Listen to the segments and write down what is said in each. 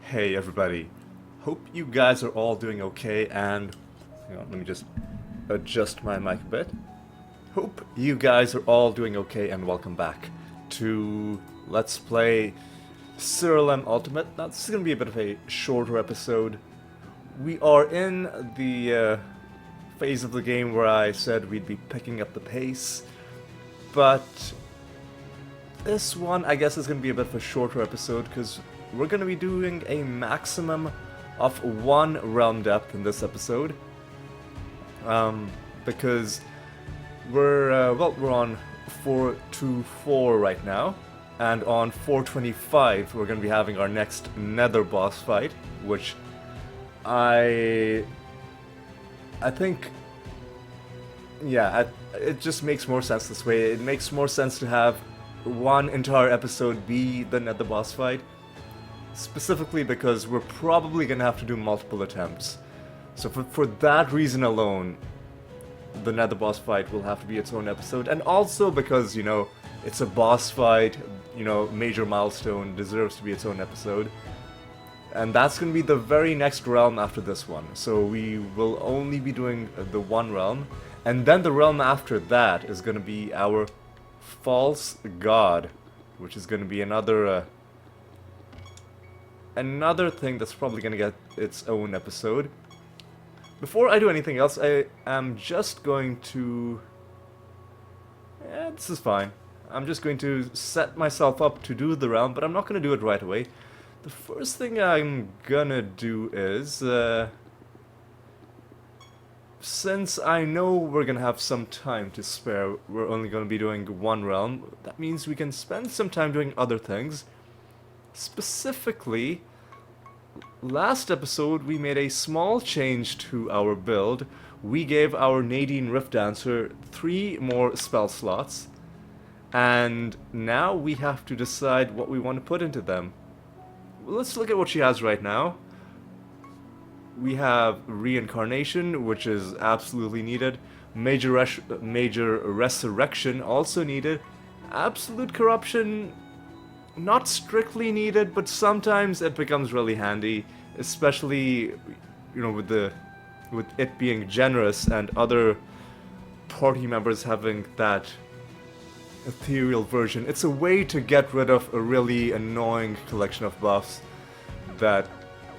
Hey everybody, hope you guys are all doing okay and, let me just adjust my mic a bit. Hope you guys are all doing okay and welcome back to Let's Play Siralim Ultimate. Now this is going to be a bit of a shorter episode. We are in the phase of the game where I said we'd be picking up the pace, but this one I guess is going to be a bit of a shorter episode because we're going to be doing a maximum of 1 realm depth in this episode. Because we're on 424 right now, and on 425 we're going to be having our next Nether boss fight, which I think, yeah, it just makes more sense this way. It makes more sense to have one entire episode be the Nether boss fight. Specifically because we're probably going to have to do multiple attempts. So for that reason alone, the Nether boss fight will have to be its own episode. And also because, it's a boss fight, major milestone, deserves to be its own episode. And that's going to be the very next realm after this one. So we will only be doing the one realm. And then the realm after that is going to be our false god, which is going to be another thing that's probably going to get its own episode. Before I do anything else, I am just going to... this is fine. I'm just going to set myself up to do the realm, but I'm not going to do it right away. The first thing I'm gonna do is... since I know we're going to have some time to spare, we're only going to be doing one realm, that means we can spend some time doing other things. Specifically, last episode we made a small change to our build. We gave our Nadine Rift Dancer 3 more spell slots, and now we have to decide what we want to put into them. Well, let's look at what she has right now. We have Reincarnation, which is absolutely needed. Major Resurrection, also needed. Absolute Corruption, not strictly needed, but sometimes it becomes really handy, especially, with it being generous and other party members having that ethereal version. It's a way to get rid of a really annoying collection of buffs that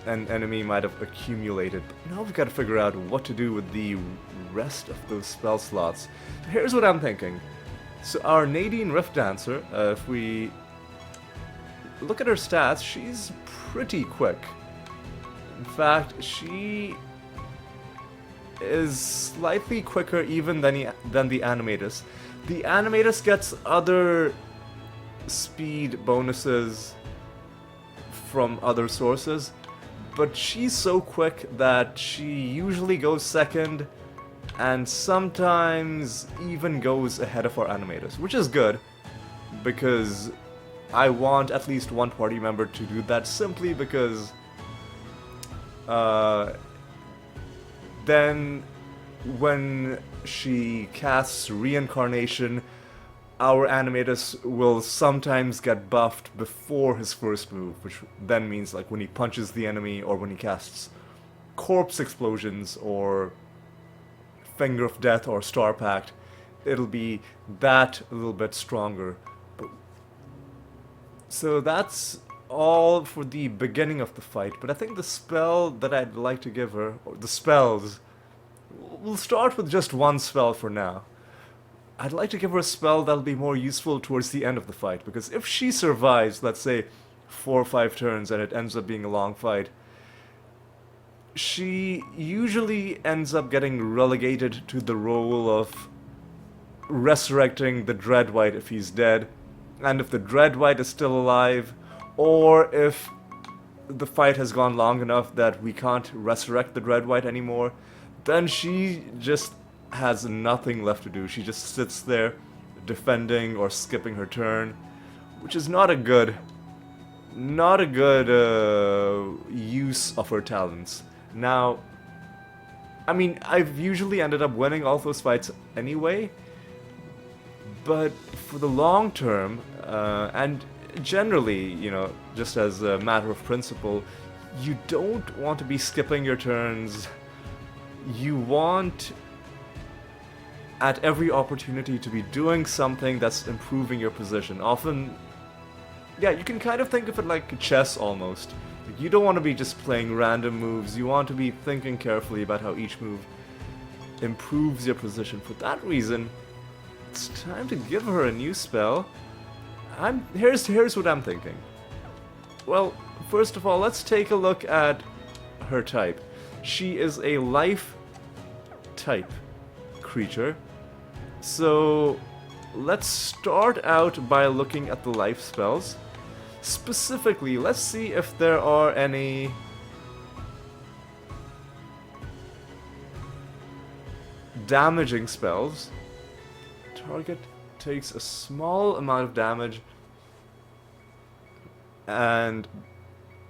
an enemy might have accumulated. But now we've got to figure out what to do with the rest of those spell slots. Here's what I'm thinking. So our Nadine Rift Dancer, if we look at her stats, she's pretty quick. In fact, she is slightly quicker even than the Animatus. The Animatus gets other speed bonuses from other sources, but she's so quick that she usually goes second and sometimes even goes ahead of our Animatus, which is good because I want at least one party member to do that, simply because then when she casts Reincarnation, our Animatus will sometimes get buffed before his first move, which then means like when he punches the enemy or when he casts Corpse Explosions or Finger of Death or Star Pact, it'll be that a little bit stronger. So that's all for the beginning of the fight, but I think the spell that I'd like to give her, or the spells, we'll start with just one spell for now. I'd like to give her a spell that'll be more useful towards the end of the fight, because if she survives, let's say, 4 or 5 turns and it ends up being a long fight, she usually ends up getting relegated to the role of resurrecting the Dreadwhite if he's dead, and if the Dreadwhite is still alive, or if the fight has gone long enough that we can't resurrect the Dreadwhite anymore, then she just has nothing left to do. She just sits there defending or skipping her turn, which is not a good use of her talents. Now, I mean, I've usually ended up winning all those fights anyway, but for the long term, and generally, just as a matter of principle, you don't want to be skipping your turns. You want, at every opportunity, to be doing something that's improving your position. Often, yeah, you can kind of think of it like chess almost. You don't want to be just playing random moves. You want to be thinking carefully about how each move improves your position. For that reason, it's time to give her a new spell. Here's what I'm thinking. Well, first of all, let's take a look at her type. She is a life type creature. So let's start out by looking at the life spells. Specifically, let's see if there are any damaging spells. Target takes a small amount of damage, and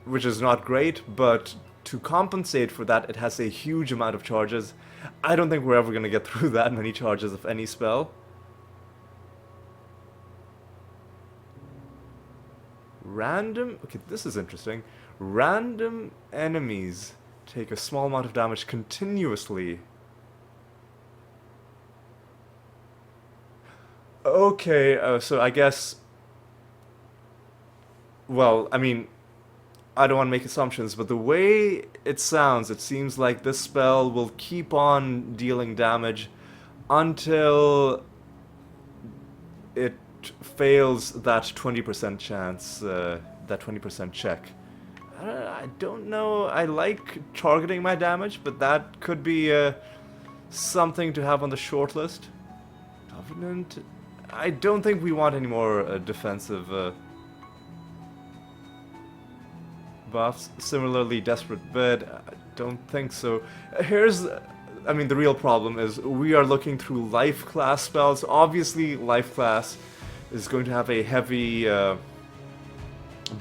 which is not great, but to compensate for that, it has a huge amount of charges. I don't think we're ever going to get through that many charges of any spell. Okay, this is interesting. Random enemies take a small amount of damage continuously. Okay, so I guess... Well, I mean, I don't want to make assumptions, but the way it sounds, it seems like this spell will keep on dealing damage until it fails that 20% chance, that 20% check. I don't know, I like targeting my damage, but that could be something to have on the short list. Covenant... I don't think we want any more defensive buffs. Similarly, Desperate Bid, I don't think so. I mean, the real problem is we are looking through life class spells. Obviously, life class is going to have a heavy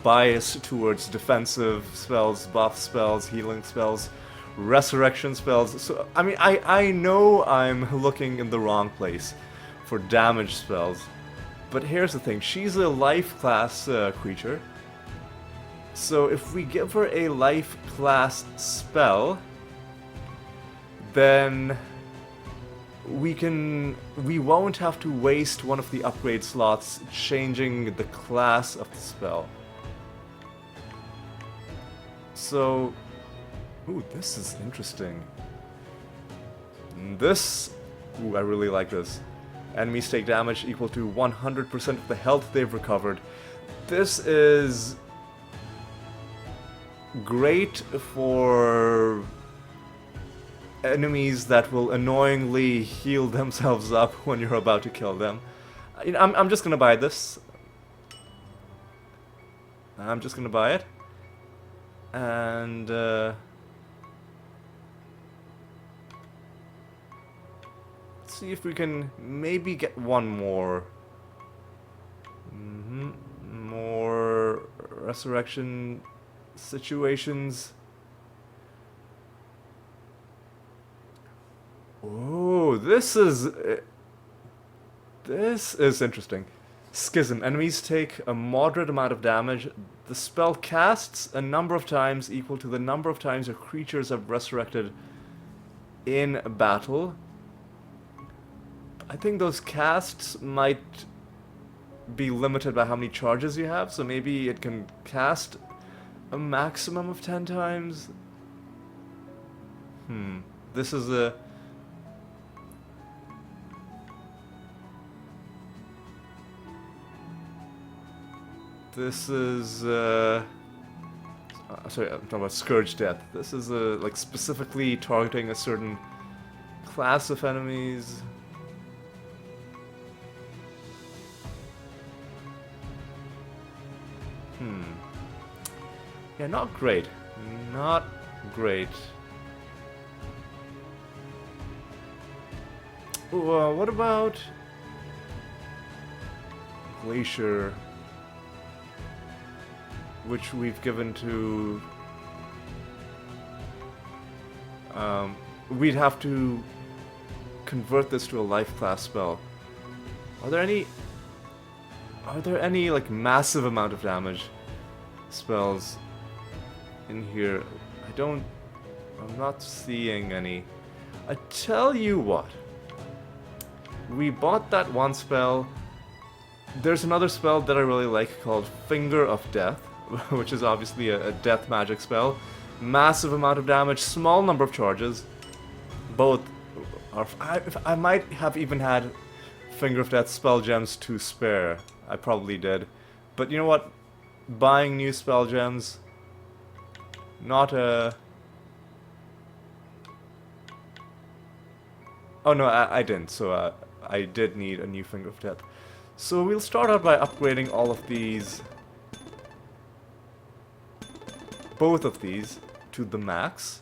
bias towards defensive spells, buff spells, healing spells, resurrection spells. So, I mean, I know I'm looking in the wrong place for damage spells, but here's the thing, she's a life class creature, so if we give her a life class spell, then we won't have to waste one of the upgrade slots changing the class of the spell. So, ooh, this is interesting. Ooh, I really like this. Enemies take damage equal to 100% of the health they've recovered. This is great for enemies that will annoyingly heal themselves up when you're about to kill them. I'm just gonna buy this. I'm just gonna buy it. And see if we can maybe get one more. More resurrection situations. Oh, this is interesting. Schism. Enemies take a moderate amount of damage. The spell casts a number of times equal to the number of times your creatures have resurrected in battle. I think those casts might be limited by how many charges you have, so maybe it can cast a maximum of 10 times. This is a... This is, sorry, I'm talking about Scourge Death. This is, like, specifically targeting a certain class of enemies. Yeah, not great. Not great. Ooh, what about... Glacier, which we've given to... we'd have to convert this to a life class spell. Are there any, like, massive amount of damage spells? in here? I'm not seeing any. I tell you what. We bought that one spell. There's another spell that I really like called Finger of Death, which is obviously a death magic spell. Massive amount of damage, small number of charges. Both are... I might have even had Finger of Death spell gems to spare. I probably did. But you know what? Buying new spell gems... Not a... Oh no, I didn't, so I did need a new Finger of Death. So we'll start out by upgrading all of these, both of these, to the max.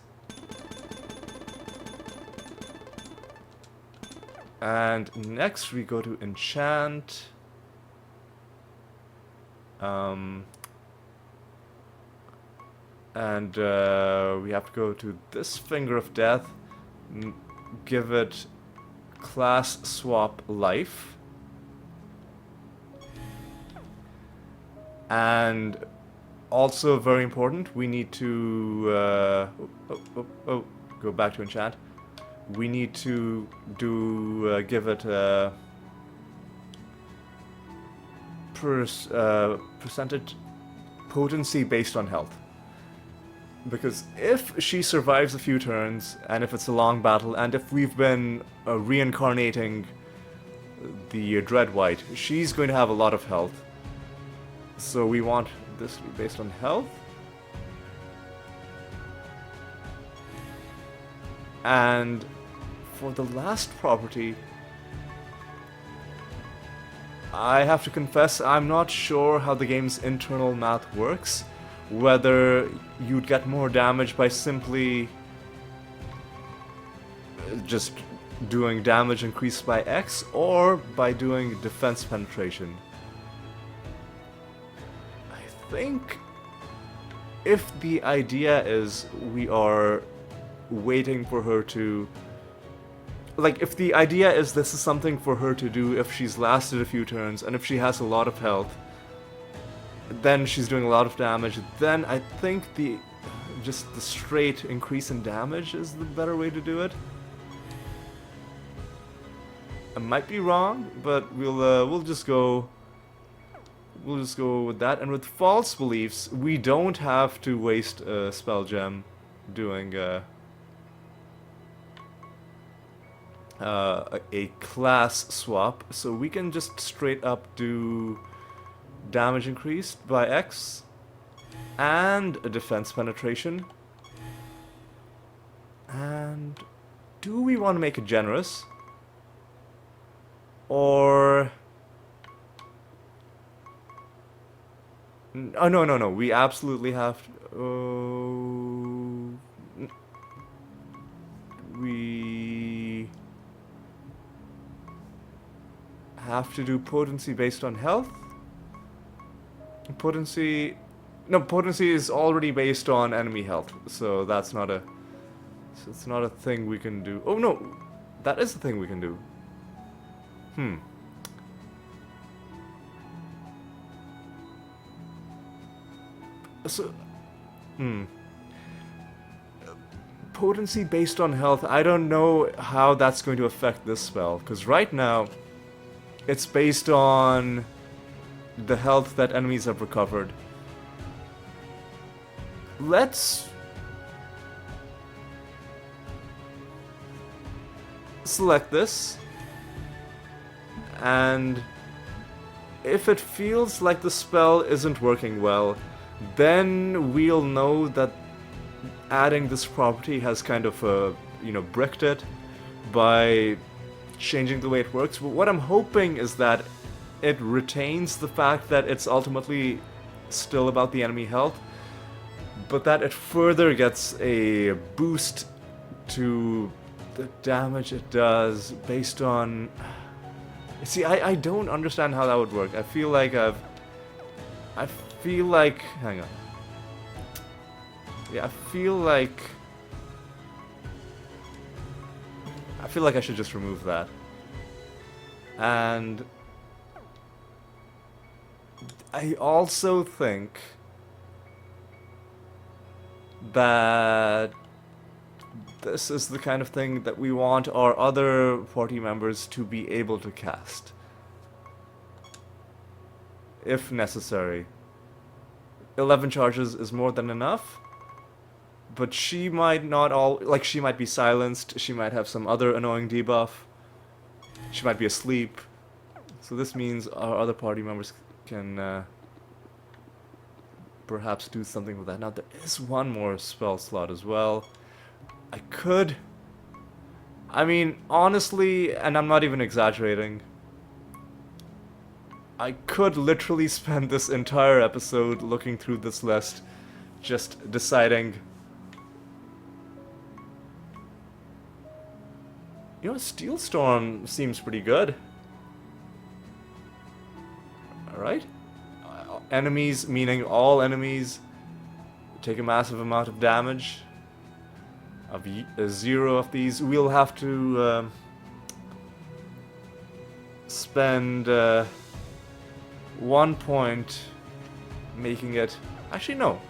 And next we go to enchant. And we have to go to this Finger of Death, give it class swap life. And also very important, we need to go back to enchant. We need to do give it a percentage potency based on health. Because if she survives a few turns, and if it's a long battle, and if we've been reincarnating the Dread White, she's going to have a lot of health. So we want this to be based on health. And for the last property, I have to confess I'm not sure how the game's internal math works. Whether you'd get more damage by simply just doing damage increased by X, or by doing defense penetration. I think if the idea is we are waiting for her to... Like, if the idea is this is something for her to do if she's lasted a few turns, and if she has a lot of health, then she's doing a lot of damage, then I think just the straight increase in damage is the better way to do it. I might be wrong, but we'll just go with that. And with false beliefs, we don't have to waste a spell gem doing a class swap, so we can just straight up do damage increased by X and a defense penetration. And do we want to make it generous? Or... Oh, no, we absolutely have to... we have to do potency based on health? Potency... No, potency is already based on enemy health, so that's not a... So it's not a thing we can do. Oh no! That is a thing we can do. So... Potency based on health, I don't know how that's going to affect this spell, because right now it's based on the health that enemies have recovered. Let's select this, and if it feels like the spell isn't working well, then we'll know that adding this property has kind of, bricked it by changing the way it works. But what I'm hoping is that it retains the fact that it's ultimately still about the enemy health, but that it further gets a boost to the damage it does based on... See, I don't understand how that would work. I feel like hang on. Yeah, I feel like I should just remove that. And I also think that this is the kind of thing that we want our other party members to be able to cast, if necessary. 11 charges is more than enough, but she might not all, like, she might be silenced, she might have some other annoying debuff, she might be asleep, so this means our other party members can perhaps do something with that. Now there is one more spell slot as well. I mean, honestly, and I'm not even exaggerating, I could literally spend this entire episode looking through this list, just deciding, you know, Steel Storm seems pretty good. Alright. Enemies, meaning all enemies, take a massive amount of damage. Of 0 of these, we'll have to spend 1 point making it. Actually, no.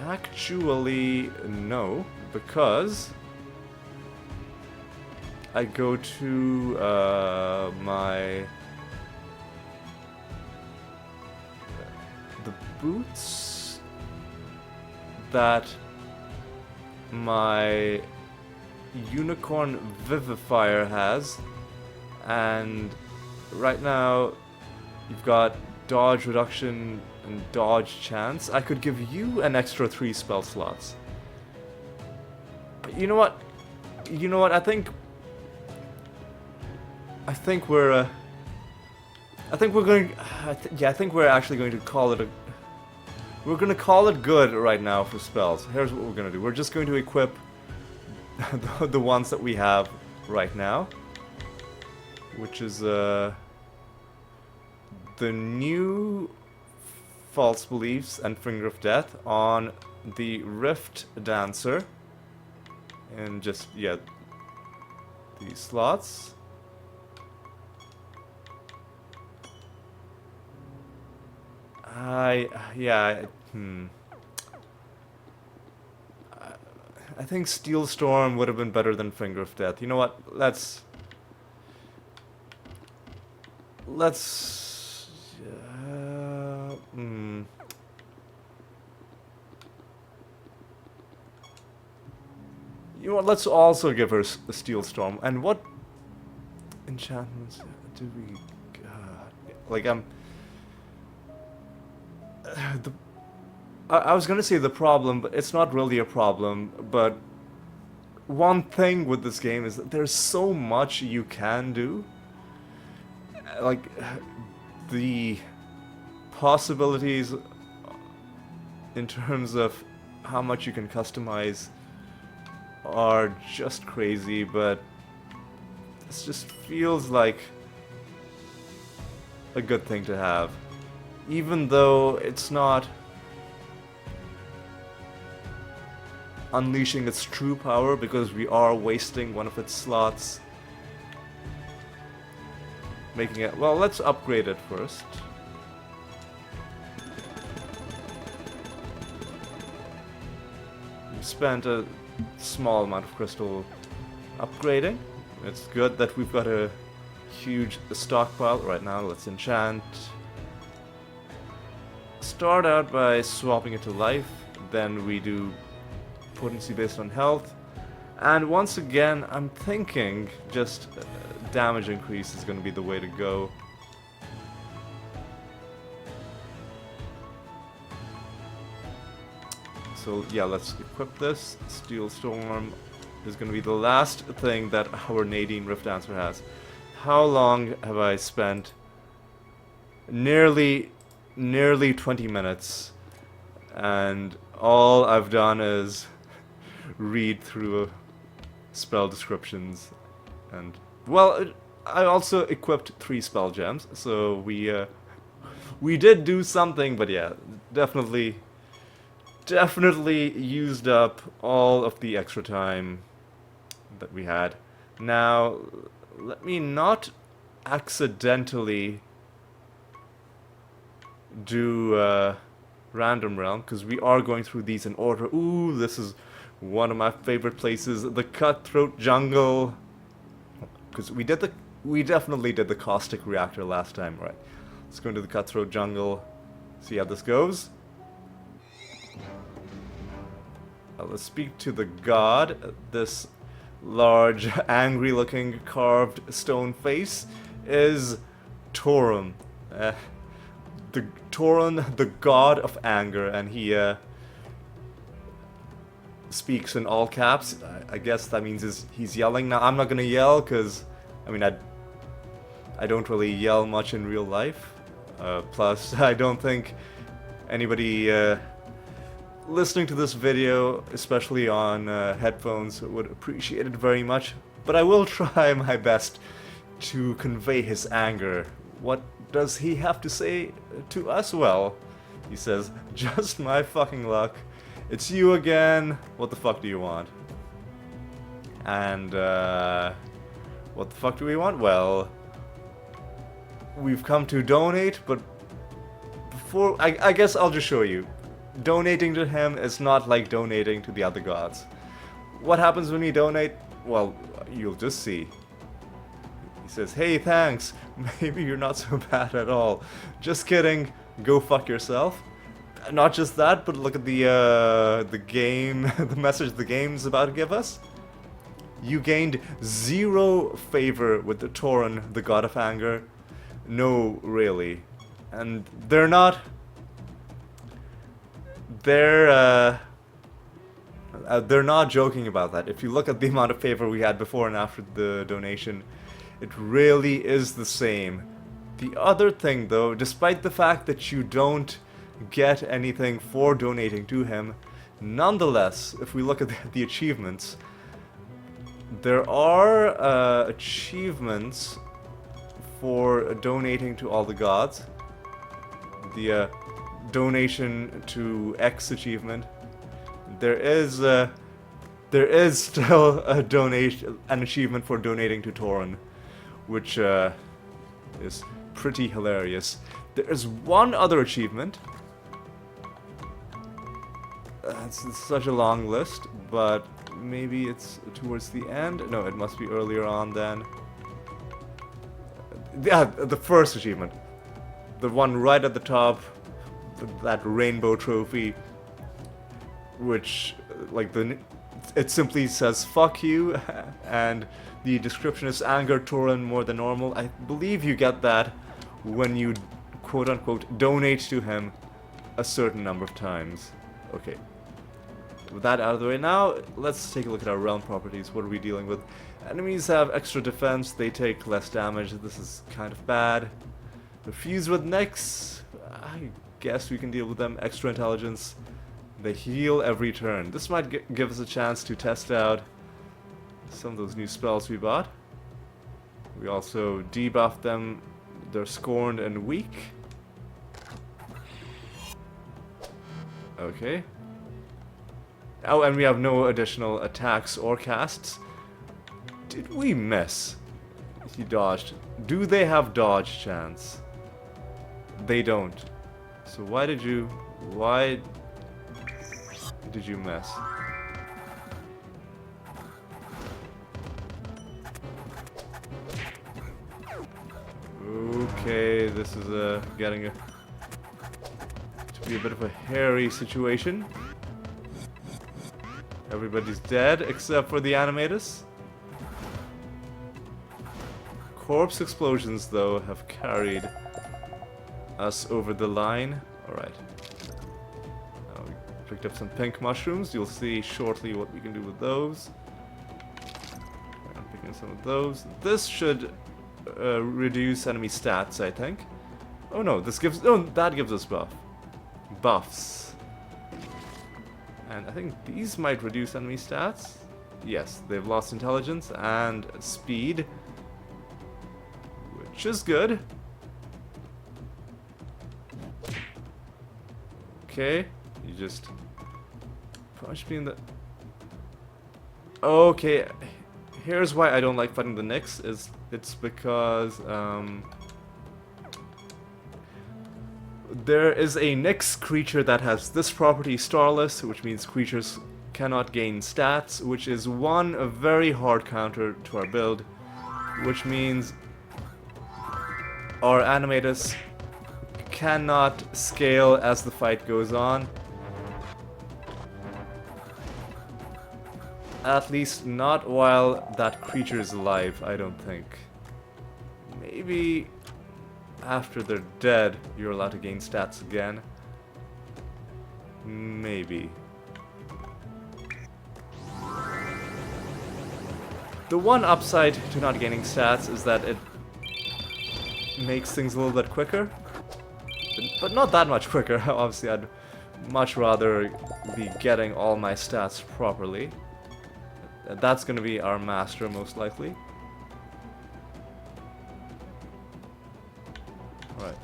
Actually, no, because I go to the boots that my Unicorn Vivifier has, and right now you've got dodge reduction and dodge chance. I could give you an extra 3 spell slots. But you know what? I think we're actually going to call it we're going to call it good right now for spells. Here's what we're going to do. We're just going to equip the ones that we have right now, which is the new False Beliefs and Finger of Death on the Rift Dancer, and just, yeah, these slots. I think Steel Storm would have been better than Finger of Death. You know what? Let's you know what? Let's also give her a Steel Storm. And what enchantments do we? Like I was gonna say the problem, but it's not really a problem. But one thing with this game is that there's so much you can do. Like, the possibilities in terms of how much you can customize are just crazy, but this just feels like a good thing to have. Even though it's not unleashing its true power, because we are wasting one of its slots. Making it, well, let's upgrade it first. We spent a small amount of crystal upgrading. It's good that we've got a huge stockpile right now. Let's enchant. Start out by swapping it to life, then we do potency based on health, and once again I'm thinking just damage increase is going to be the way to go. So yeah, let's equip this. Steel Storm is going to be the last thing that our Nadine Rift Dancer has. How long have I spent? Nearly 20 minutes, and all I've done is read through spell descriptions, and, well, I also equipped 3 spell gems, so we did do something, but yeah, definitely used up all of the extra time that we had. Now, let me not accidentally do random realm, because we are going through these in order. Ooh, this is one of my favorite places, the Cutthroat Jungle. Because we definitely did the caustic reactor last time, right? Let's go into the Cutthroat Jungle, see how this goes. Let's speak to the god. This large, angry-looking carved stone face is Toran. The Toran, the god of anger, and he speaks in all caps. I guess that means he's yelling. Now, I'm not gonna yell, because, I mean, I don't really yell much in real life. Plus, I don't think anybody listening to this video, especially on headphones, would appreciate it very much. But I will try my best to convey his anger. What does he have to say to us? Well, he says, just my fucking luck. It's you again. What the fuck do you want? And, what the fuck do we want? Well, we've come to donate, but before, I guess I'll just show you. Donating to him is not like donating to the other gods. What happens when we donate? Well, you'll just see. He says, hey, thanks. Maybe you're not so bad at all. Just kidding. Go fuck yourself. Not just that, but look at the game, the message the game's about to give us. You gained 0 favor with the Toran, the god of anger. No, really. And they're not joking about that. If you look at the amount of favor we had before and after the donation, it really is the same. The other thing, though, despite the fact that you don't get anything for donating to him, nonetheless, if we look at the achievements, there are achievements for donating to all the gods. The donation to X achievement. There is still an achievement for donating to Toran, which is pretty hilarious. There is one other achievement. It's such a long list, but maybe it's towards the end. No, it must be earlier on then. Yeah, the first achievement. The one right at the top, that rainbow trophy, which, like, it simply says fuck you, and the description is anger Toran more than normal. I believe you get that when you quote unquote donate to him a certain number of times. Okay. With that out of the way now, let's take a look at our realm properties. What are we dealing with? Enemies have extra defense, they take less damage. This is kind of bad. The fuse with Nyx, I guess we can deal with them. Extra intelligence, they heal every turn. This might give us a chance to test out some of those new spells we bought. We also debuff them. They're scorned and weak. Okay. Oh, and we have no additional attacks or casts. Did we miss? He dodged. Do they have dodge chance? They don't. So why did you miss? Okay, this is getting to be a bit of a hairy situation. Everybody's dead except for the animators. Corpse explosions, though, have carried us over the line. Alright. Now we picked up some pink mushrooms. You'll see shortly what we can do with those. I'm picking some of those. This should reduce enemy stats, I think. Oh no, this gives... Oh, that gives us buffs. And I think these might reduce enemy stats. Yes, they've lost intelligence and speed, which is good. Okay, you just punch me in the... Okay, here's why I don't like fighting the Nyx. It's because There is a Nyx creature that has this property, Starless, which means creatures cannot gain stats, which is a very hard counter to our build, which means our Animatus cannot scale as the fight goes on. At least not while that creature is alive, I don't think. Maybe after they're dead, you're allowed to gain stats again. Maybe. The one upside to not gaining stats is that it makes things a little bit quicker. But not that much quicker. Obviously, I'd much rather be getting all my stats properly. That's going to be our master, most likely. Alright.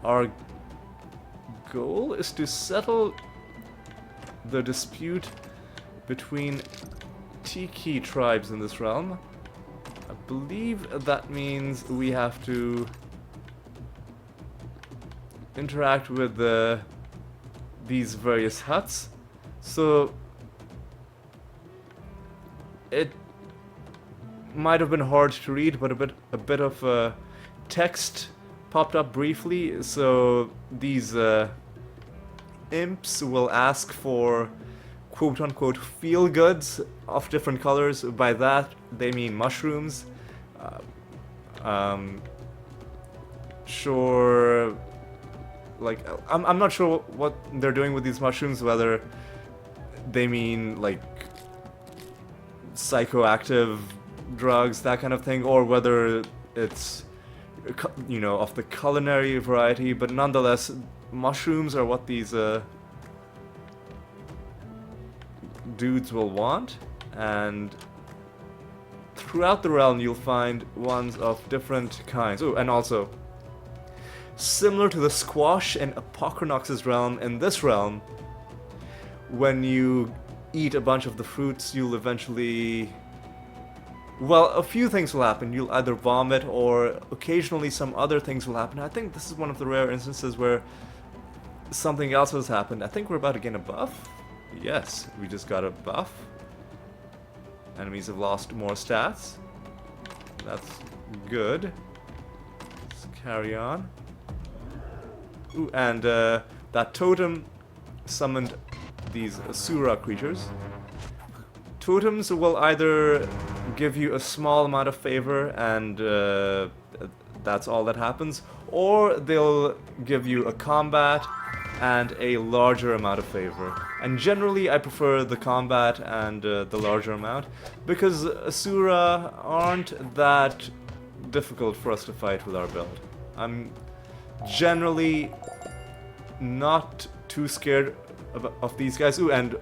Our goal is to settle the dispute between Tiki tribes in this realm. I believe that means we have to interact with these various huts. So it might have been hard to read, but a bit of text popped up briefly. So these imps will ask for quote-unquote feel goods of different colors. By that they mean mushrooms. Sure, like I'm not sure what they're doing with these mushrooms, whether they mean like psychoactive drugs, that kind of thing, or whether it's, you know, of the culinary variety. But nonetheless, mushrooms are what these dudes will want, and throughout the realm you'll find ones of different kinds. Oh, and also, similar to the squash in Apocrynox's realm, in this realm, when you eat a bunch of the fruits, you'll eventually... well, a few things will happen. You'll either vomit, or occasionally some other things will happen. I think this is one of the rare instances where something else has happened. I think we're about to gain a buff. Yes, we just got a buff. Enemies have lost more stats. That's good. Let's carry on. Ooh, and that totem summoned these Asura creatures. Totems will either give you a small amount of favor and that's all that happens, or they'll give you a combat and a larger amount of favor. And generally I prefer the combat and the larger amount, because Asura aren't that difficult for us to fight with our build. I'm generally not too scared of these guys. Ooh, and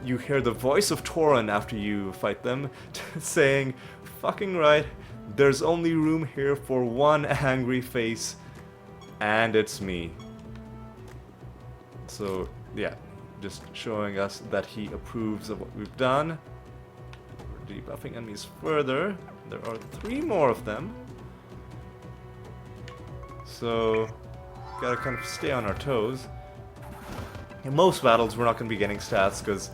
you hear the voice of Toran after you fight them saying, fucking right, there's only room here for one angry face, and it's me. So yeah, just showing us that he approves of what we've done. We're debuffing enemies further. There are 3 more of them, so gotta kind of stay on our toes. In most battles we're not going to be getting stats, because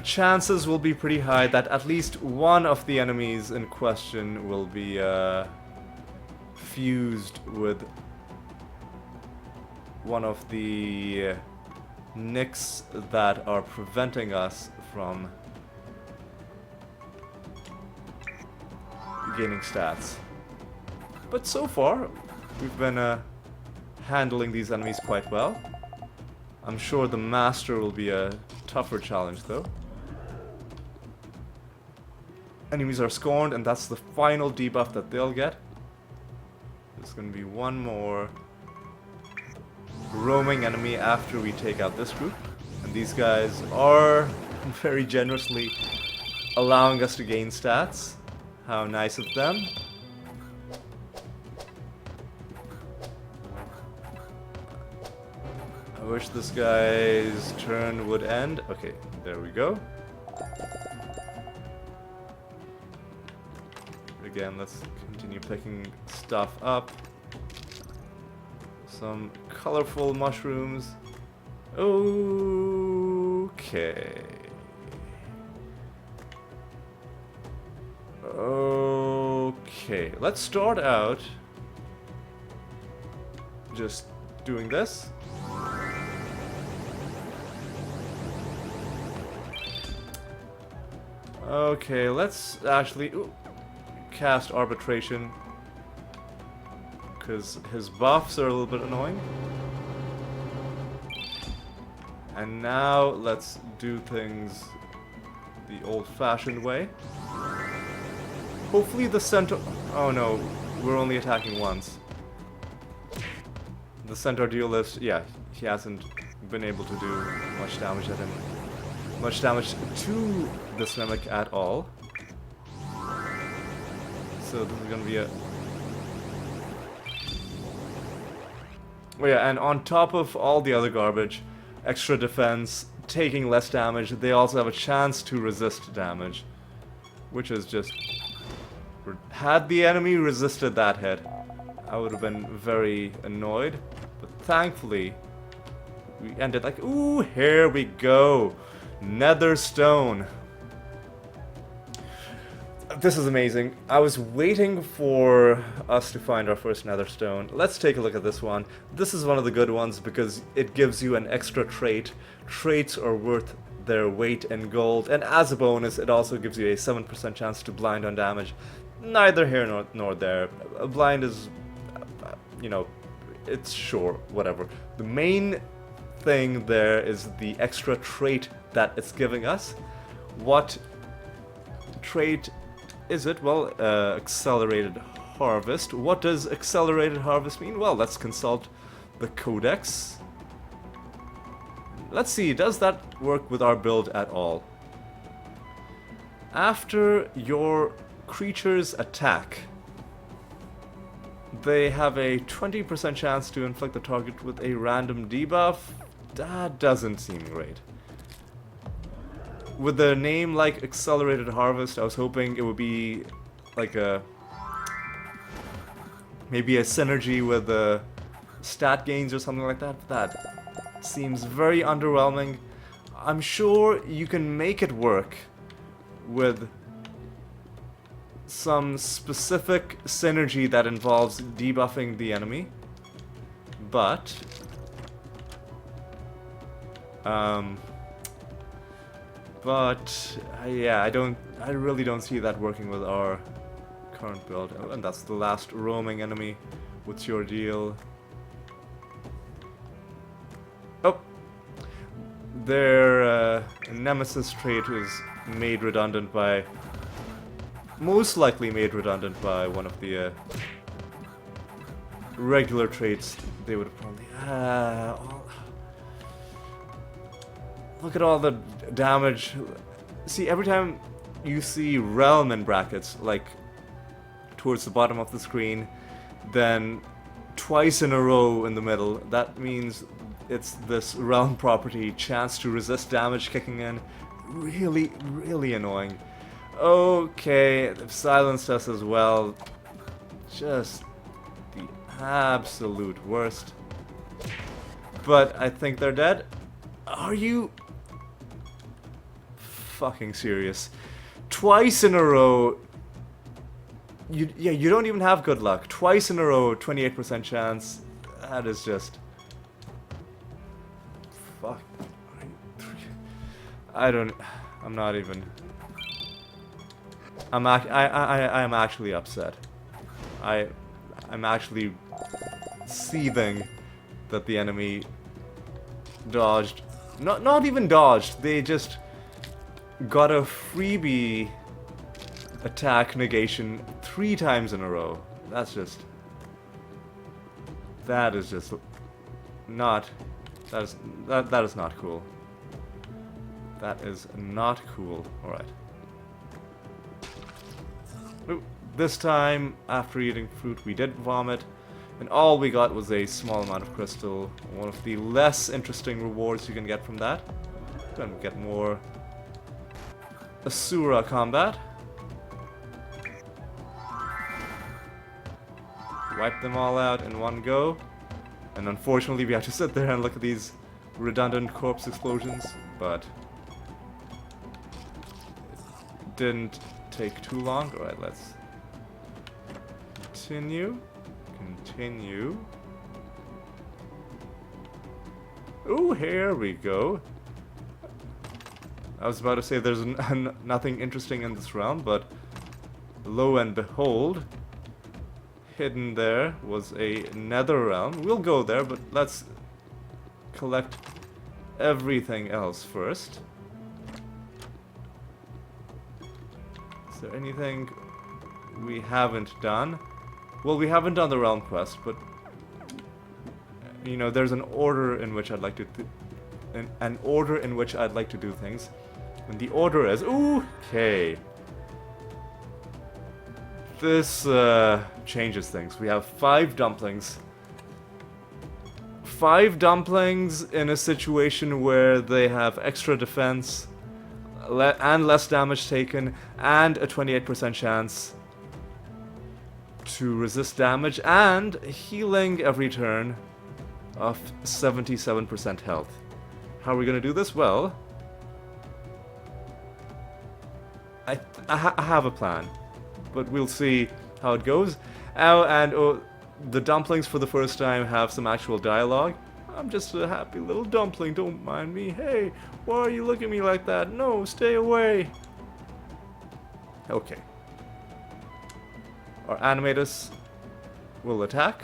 chances will be pretty high that at least one of the enemies in question will be fused with one of the Nyx that are preventing us from gaining stats. But so far, we've been handling these enemies quite well. I'm sure the Master will be a tougher challenge, though. Enemies are scorned, and that's the final debuff that they'll get. There's going to be one more roaming enemy after we take out this group. And these guys are very generously allowing us to gain stats. How nice of them. I wish this guy's turn would end. Okay, there we go. Again, let's continue picking stuff up. Some colorful mushrooms. Okay. Okay, let's start out just doing this. Okay, let's actually cast Arbitration, because his buffs are a little bit annoying. And now let's do things the old-fashioned way. Hopefully the centaur... Oh no, we're only attacking once. The centaur duelist, yeah, he hasn't been able to do much damage at him. Much damage to this mimic at all. So this is gonna be a... Oh yeah, and on top of all the other garbage, extra defense, taking less damage, they also have a chance to resist damage. Which is just... Had the enemy resisted that hit, I would have been very annoyed. But thankfully, we ended like, ooh, here we go. Nether Stone. This is amazing. I was waiting for us to find our first Nether Stone. Let's take a look at this one. This is one of the good ones because it gives you an extra trait. Traits are worth their weight in gold, and as a bonus, it also gives you a 7% chance to blind on damage. Neither here nor there. A blind is, you know, it's sure, whatever. The main thing there is the extra trait that it's giving us. What trait is it? Well, accelerated harvest. What does accelerated harvest mean? Well, let's consult the codex. Let's see, does that work with our build at all? After your creatures attack, they have a 20% chance to inflict the target with a random debuff. That doesn't seem great. With a name like Accelerated Harvest, I was hoping it would be like a... maybe a synergy with stat gains or something like that. That seems very underwhelming. I'm sure you can make it work with some specific synergy that involves debuffing the enemy, but yeah, I really don't see that working with our current build. Oh, and that's the last roaming enemy. What's your deal? Oh, their nemesis trait was made redundant by, most likely made redundant by one of the regular traits they would have probably... look at all the damage. See, every time you see realm in brackets, like towards the bottom of the screen, then twice in a row in the middle, that means it's this realm property, chance to resist damage kicking in. Really, really annoying. Okay, they've silenced us as well. Just the absolute worst. But I think they're dead. Are you fucking serious? Twice in a row. You don't even have good luck. Twice in a row, 28% chance. That is just... fuck. I'm not even... I am actually upset. I'm actually seething that the enemy dodged. Not even dodged. They just got a freebie attack negation 3 times in a row. That is just not. That is not cool. That is not cool. All right. This time, after eating fruit, we did vomit, and all we got was a small amount of crystal. One of the less interesting rewards you can get from that. Gonna get more Asura combat. Wipe them all out in one go. And unfortunately we have to sit there and look at these redundant corpse explosions, but it didn't take too long. Alright, let's continue. Continue. Ooh, here we go. I was about to say there's nothing interesting in this realm, but lo and behold, hidden there was a nether realm. We'll go there, but let's collect everything else first. Is there anything we haven't done? Well, we haven't done the realm quest, but you know, there's an order in which I'd like to an order in which I'd like to do things. And the order is okay. This changes things. We have 5 dumplings. 5 dumplings in a situation where they have extra defense and less damage taken and a 28% chance to resist damage and healing every turn of 77% health. How are we going to do this? Well, I have a plan, but we'll see how it goes. The dumplings for the first time have some actual dialogue. I'm just a happy little dumpling, don't mind me. Hey, why are you looking at me like that? No, stay away. Okay. Our animators will attack.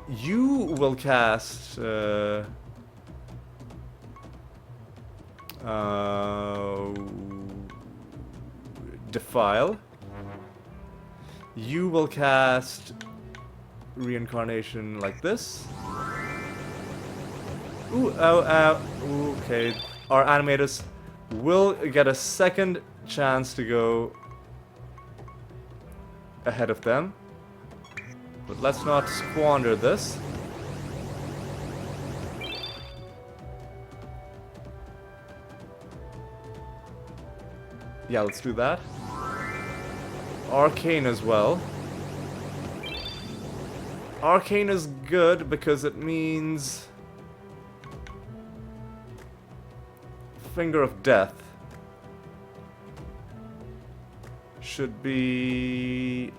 You will cast Defile. You will cast Reincarnation like this. Ooh, okay. Our animators will get a second chance to go ahead of them. But let's not squander this. Yeah, let's do that. Arcane as well. Arcane is good because it means Finger of Death should be...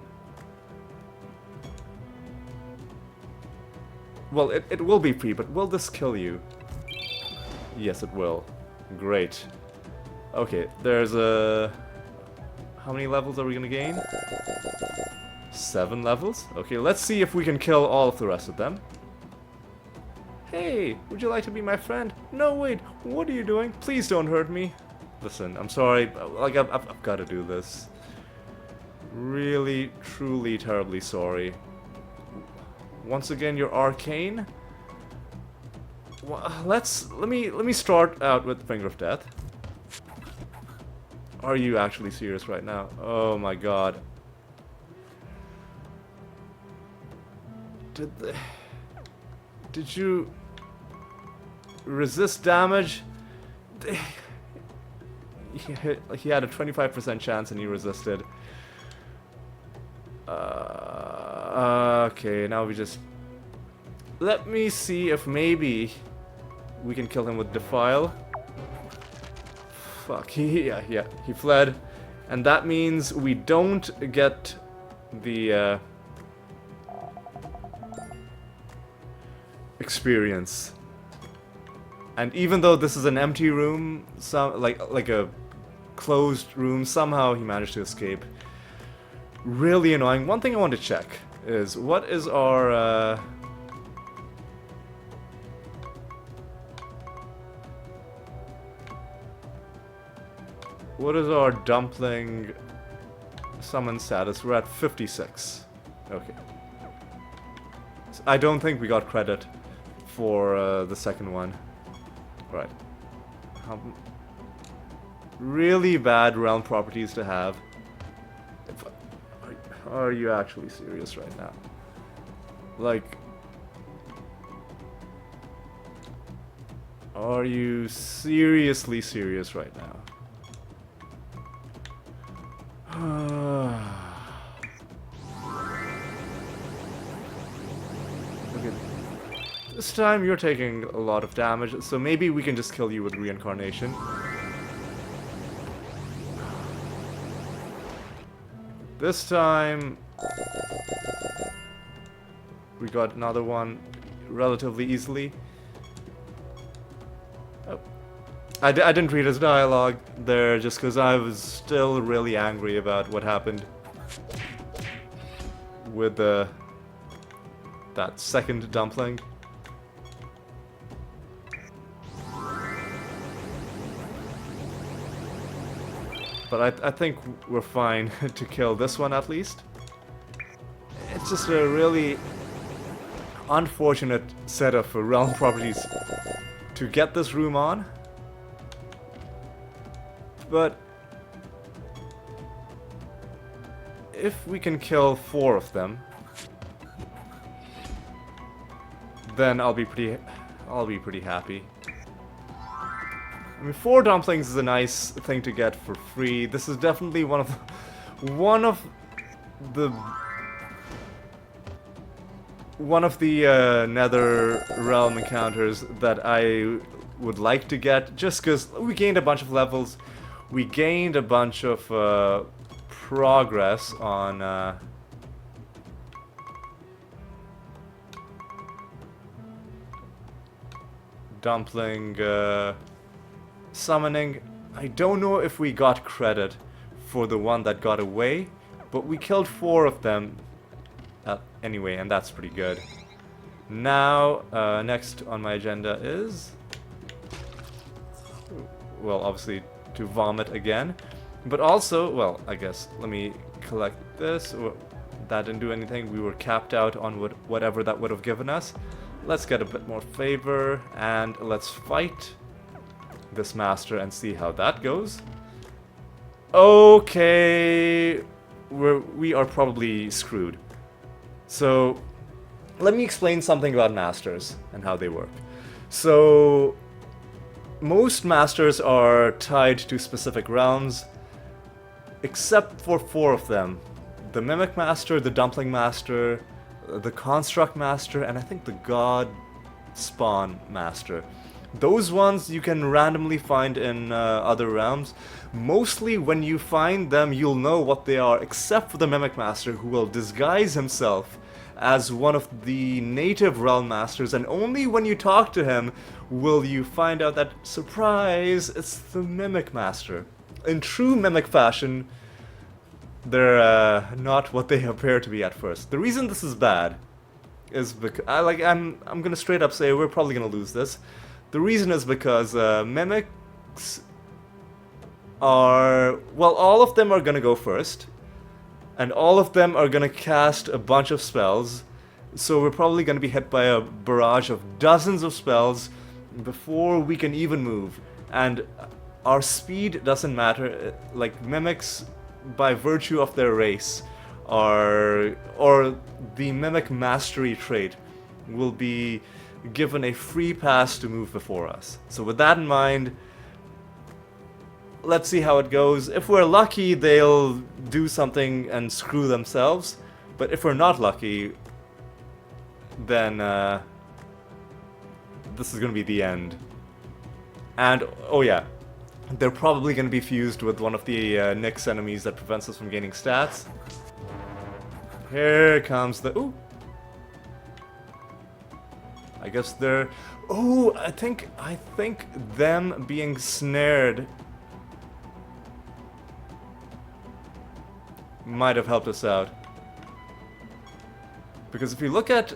Well, it will be free, but will this kill you? Yes, it will. Great. Okay, there's a... How many levels are we gonna gain? 7 levels? Okay, let's see if we can kill all of the rest of them. Hey, would you like to be my friend? No, wait, what are you doing? Please don't hurt me. Listen, I'm sorry, like, I've got to do this. Really, truly, terribly sorry. Once again, you're arcane. Well, let me start out with Finger of Death. Are you actually serious right now? Oh my god. Did you resist damage? He had a 25% chance and he resisted. Okay, now we just... Let me see if maybe we can kill him with Defile. Fuck, he fled. And that means we don't get the experience. And even though this is an empty room, like a closed room, somehow he managed to escape. Really annoying. One thing I want to check is what is our dumpling summon status? We're at 56. Okay. So I don't think we got credit for the second one. Right. Really bad realm properties to have. Are you actually serious right now? Like... Are you seriously serious right now? Okay. This time you're taking a lot of damage, so maybe we can just kill you with reincarnation. This time we got another one relatively easily. Oh. I didn't read his dialogue there just because I was still really angry about what happened with that second dumpling. But I think we're fine to kill this one at least. It's just a really unfortunate set of realm properties to get this room on. But if we can kill 4 of them, then I'll be pretty happy. I mean, 4 dumplings is a nice thing to get for free. This is definitely one of the Nether realm encounters that I would like to get, just because we gained a bunch of levels, we gained a bunch of progress on dumpling summoning. I don't know if we got credit for the one that got away, but we killed 4 of them anyway, and that's pretty good. Now, next on my agenda is, well, obviously to vomit again, but also, well, I guess, let me collect this. That didn't do anything. We were capped out on whatever that would have given us. Let's get a bit more favor, and let's fight this master and see how that goes. Okay, we are probably screwed. So, let me explain something about masters and how they work. So, most masters are tied to specific realms, except for 4 of them. The Mimic Master, the Dumpling Master, the Construct Master, and I think the God Spawn Master. Those ones you can randomly find in other realms. Mostly when you find them, you'll know what they are, except for the Mimic Master, who will disguise himself as one of the native realm masters, and only when you talk to him will you find out that, surprise, it's the Mimic Master. In true Mimic fashion, they're not what they appear to be at first. The reason this is bad is because I'm gonna straight up say we're probably gonna lose this. The reason is because mimics are, well, all of them are gonna go first, and all of them are gonna cast a bunch of spells, so we're probably gonna be hit by a barrage of dozens of spells before we can even move. And our speed doesn't matter. Like, mimics, by virtue of their race, or the mimic mastery trait, will be given a free pass to move before us. So with that in mind, let's see how it goes. If we're lucky, they'll do something and screw themselves. But if we're not lucky, then this is going to be the end. And, oh yeah, they're probably going to be fused with one of the Nyx enemies that prevents us from gaining stats. Here comes the... Ooh! I guess they're... Oh, I think them being snared might have helped us out. Because if we look at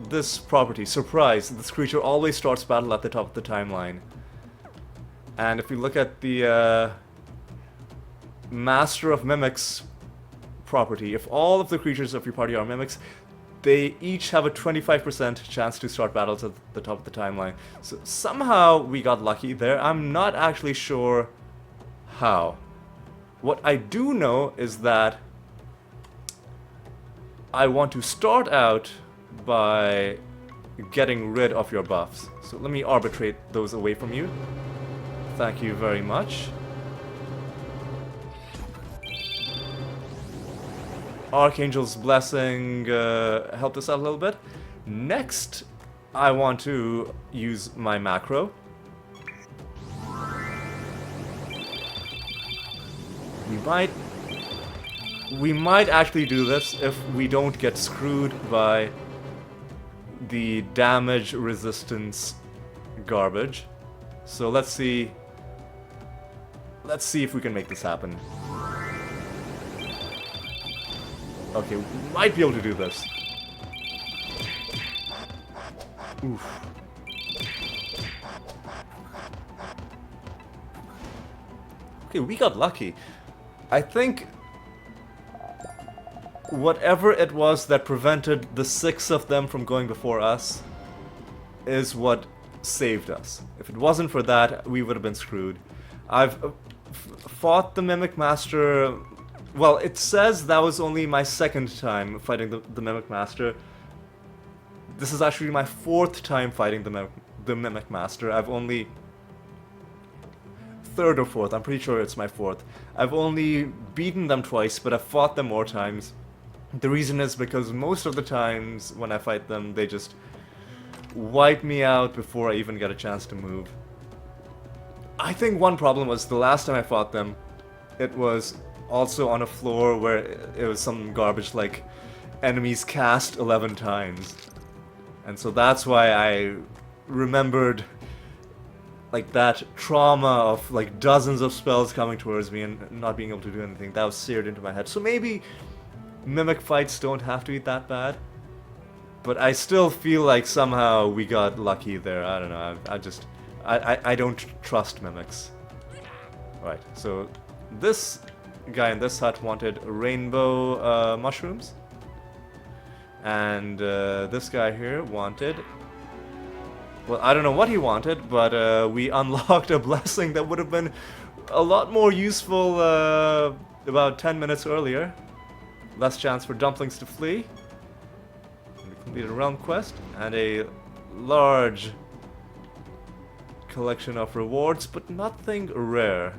this property, surprise, this creature always starts battle at the top of the timeline. And if we look at the Master of Mimics property, if all of the creatures of your party are mimics, they each have a 25% chance to start battles at the top of the timeline. So somehow we got lucky there. I'm not actually sure how. What I do know is that I want to start out by getting rid of your buffs. So let me arbitrate those away from you. Thank you very much. Archangel's Blessing helped us out a little bit. Next, I want to use my macro. We might actually do this if we don't get screwed by the damage resistance garbage. So let's see if we can make this happen. Okay, we might be able to do this. Oof. Okay, we got lucky. I think whatever it was that prevented the 6 of them from going before us is what saved us. If it wasn't for that, we would have been screwed. I've fought the Mimic Master. Well, it says that was only my 2nd time fighting the Mimic Master. This is actually my 4th time fighting the Mimic Master. I've only... 3rd or 4th, I'm pretty sure it's my 4th. I've only beaten them twice, but I've fought them more times. The reason is because most of the times when I fight them, they just wipe me out before I even get a chance to move. I think one problem was the last time I fought them, it was also on a floor where it was some garbage like enemies cast 11 times. And so that's why I remembered like that trauma of like dozens of spells coming towards me and not being able to do anything. That was seared into my head. So maybe Mimic fights don't have to be that bad. But I still feel like somehow we got lucky there. I don't know. I don't trust Mimics. Alright, so this guy in this hut wanted rainbow mushrooms. And this guy here wanted... Well, I don't know what he wanted, but we unlocked a blessing that would have been a lot more useful about 10 minutes earlier. Less chance for Dumplings to flee. We completed a realm quest and a large collection of rewards, but nothing rare.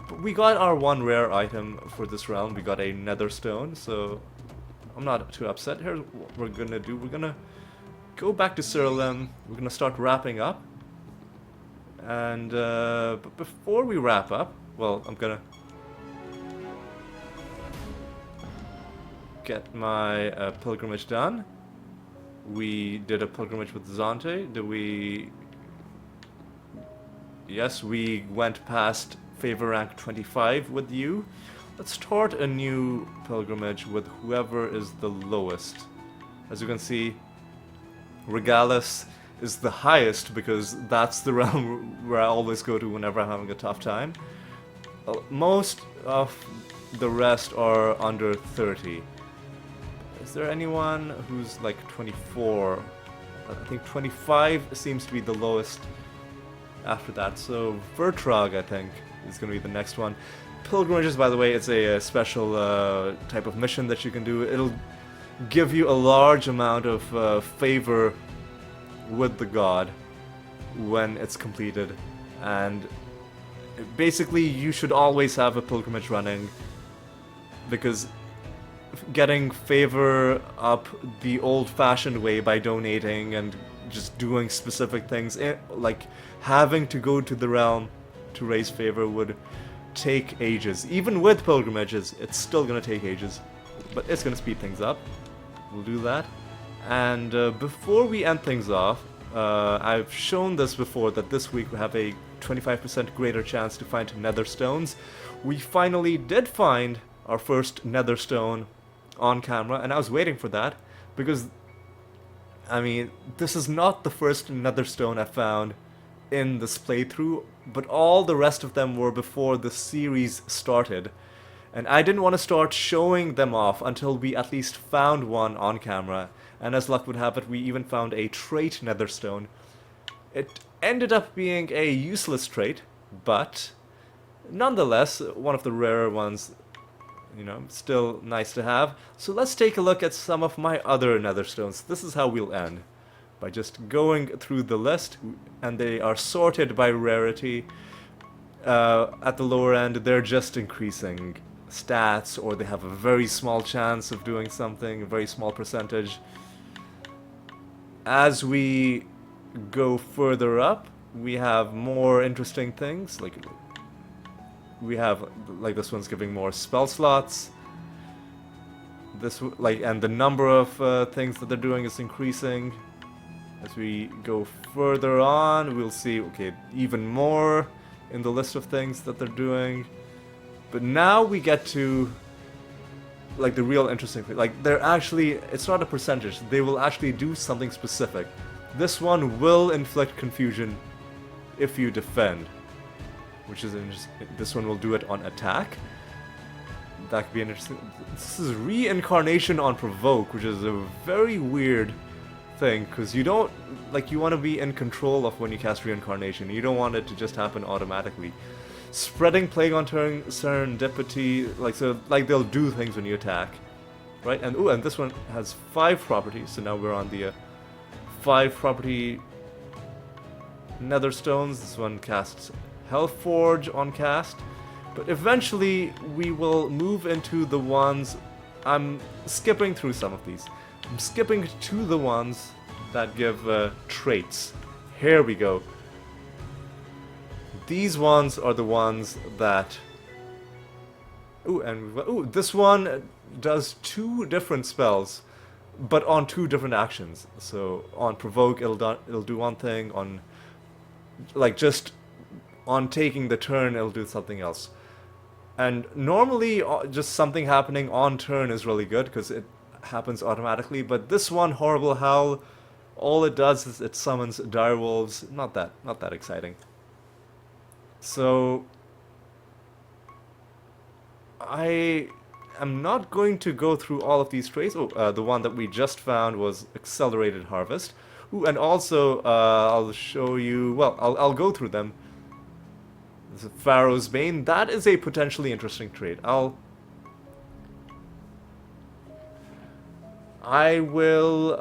But we got our one rare item for this realm. We got a Nether Stone, so I'm not too upset. Here's what we're gonna do. We're gonna go back to Siralim. We're gonna start wrapping up. And but before we wrap up, well, I'm gonna get my pilgrimage done. We did a pilgrimage with Zante. Did we... Yes, we went past favor rank 25 with you. Let's start a new pilgrimage with whoever is the lowest. As you can see, Regalis is the highest because that's the realm where I always go to whenever I'm having a tough time. Most of the rest are under 30. Is there anyone who's like 24? I think 25 seems to be the lowest after that. So Vertrag, I think, is going to be the next one. Pilgrimages, by the way, it's a special type of mission that you can do. It'll give you a large amount of favor with the god when it's completed. And basically, you should always have a pilgrimage running because getting favor up the old-fashioned way by donating and just doing specific things, like having to go to the realm to raise favor would take ages. Even with pilgrimages, it's still gonna take ages, but it's gonna speed things up. We'll do that. And before we end things off, I've shown this before that this week we have a 25% greater chance to find Nether Stones. We finally did find our first Nether Stone on camera, and I was waiting for that because, I mean, this is not the first Nether Stone I found in this playthrough, but all the rest of them were before the series started, and I didn't want to start showing them off until we at least found one on camera. And as luck would have it, we even found a trait Nether Stone. It ended up being a useless trait, but nonetheless one of the rarer ones. You know, still nice to have. So let's take a look at some of my other Nether Stones. This is how we'll end. By just going through the list, and they are sorted by rarity. At the lower end, they're just increasing. stats, or they have a very small chance of doing something, a very small percentage. As we go further up, we have more interesting things, like we have, like this one's giving more spell slots. And the number of things that they're doing is increasing. As we go further on, we'll see, okay, even more in the list of things that they're doing. But now we get to, like, the real interesting thing. Like, they're actually, it's not a percentage, they will actually do something specific. This one will inflict confusion if you defend, which is interesting. This one will do it on attack. That could be interesting. This is reincarnation on provoke, which is a very weird thing, because you don't, like, you want to be in control of when you cast reincarnation. You don't want it to just happen automatically. Spreading plague on turn, serendipity, like, so, like, they'll do things when you attack, right? And and this one has 5 properties, so now we're on the 5 property Nether Stones. This one casts Hellforge on cast. But eventually, we will move into the ones. I'm skipping through some of these. I'm skipping to the ones that give traits. Here we go. These ones are the ones that... this one does 2 different spells, but on 2 different actions. So on provoke, it'll do one thing. On, like, just on taking the turn, it'll do something else. And normally, just something happening on turn is really good, because it happens automatically. But this one, Horrible Howl, all it does is it summons direwolves. Not that exciting. So I am not going to go through all of these traits. The one that we just found was Accelerated Harvest. And also, I'll show you... Well, I'll go through them. Pharaoh's Bane, that is a potentially interesting trait. I will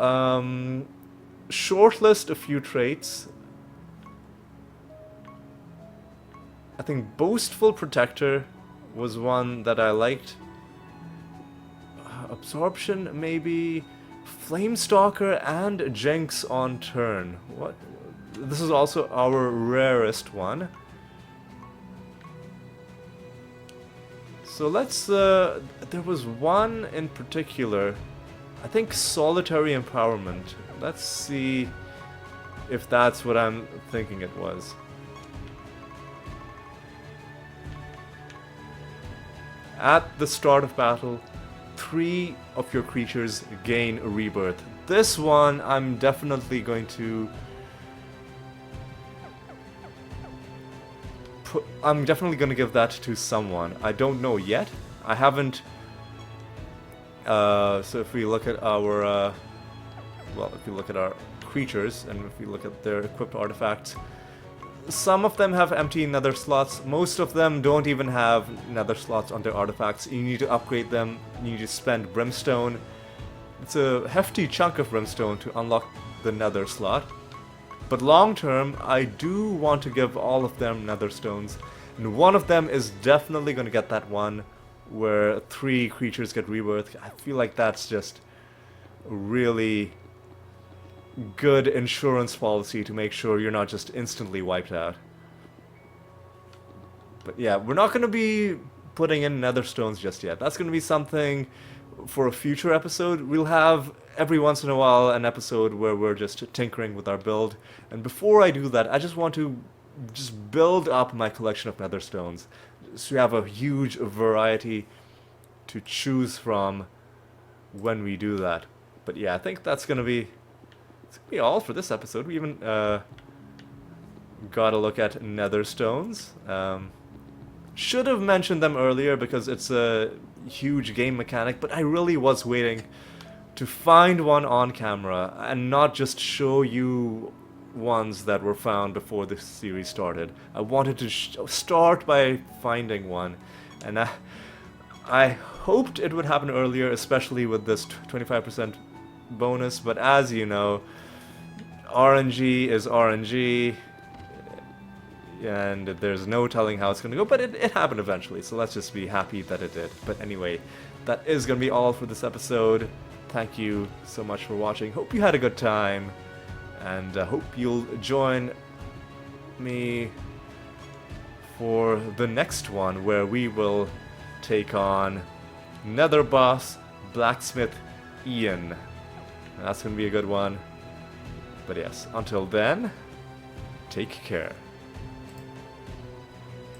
shortlist a few traits. I think Boastful Protector was one that I liked. Absorption, maybe. Flamestalker and Jinx on turn. What? This is also our rarest one. So let's, there was one in particular, I think Solitary Empowerment. Let's see if that's what I'm thinking it was. At the start of battle, 3 of your creatures gain a rebirth. This one I'm definitely going to give that to someone. I don't know yet. I haven't. So if we look at our, if you look at our creatures and if we look at their equipped artifacts, some of them have empty nether slots. Most of them don't even have nether slots on their artifacts. You need to upgrade them. You need to spend brimstone. It's a hefty chunk of brimstone to unlock the nether slot. But long term, I do want to give all of them Nether Stones. And one of them is definitely going to get that one where 3 creatures get rebirth. I feel like that's just a really good insurance policy to make sure you're not just instantly wiped out. But yeah, we're not going to be putting in Nether Stones just yet. That's going to be something for a future episode. We'll have every once in a while an episode where we're just tinkering with our build. And before I do that, I just want to just build up my collection of Nether Stones, so we have a huge variety to choose from when we do that. But yeah, I think that's gonna be all for this episode. We even got a look at Nether Stones. Should have mentioned them earlier because it's a huge game mechanic, but I really was waiting to find one on camera and not just show you ones that were found before the series started. I wanted to start by finding one, and I hoped it would happen earlier, especially with this 25% bonus, but as you know, RNG is RNG. and there's no telling how it's going to go, but it happened eventually, so let's just be happy that it did. But anyway, that is going to be all for this episode. Thank you so much for watching. Hope you had a good time, and hope you'll join me for the next one, where we will take on Nether Boss Blacksmith Ian. That's going to be a good one. But yes, until then, take care.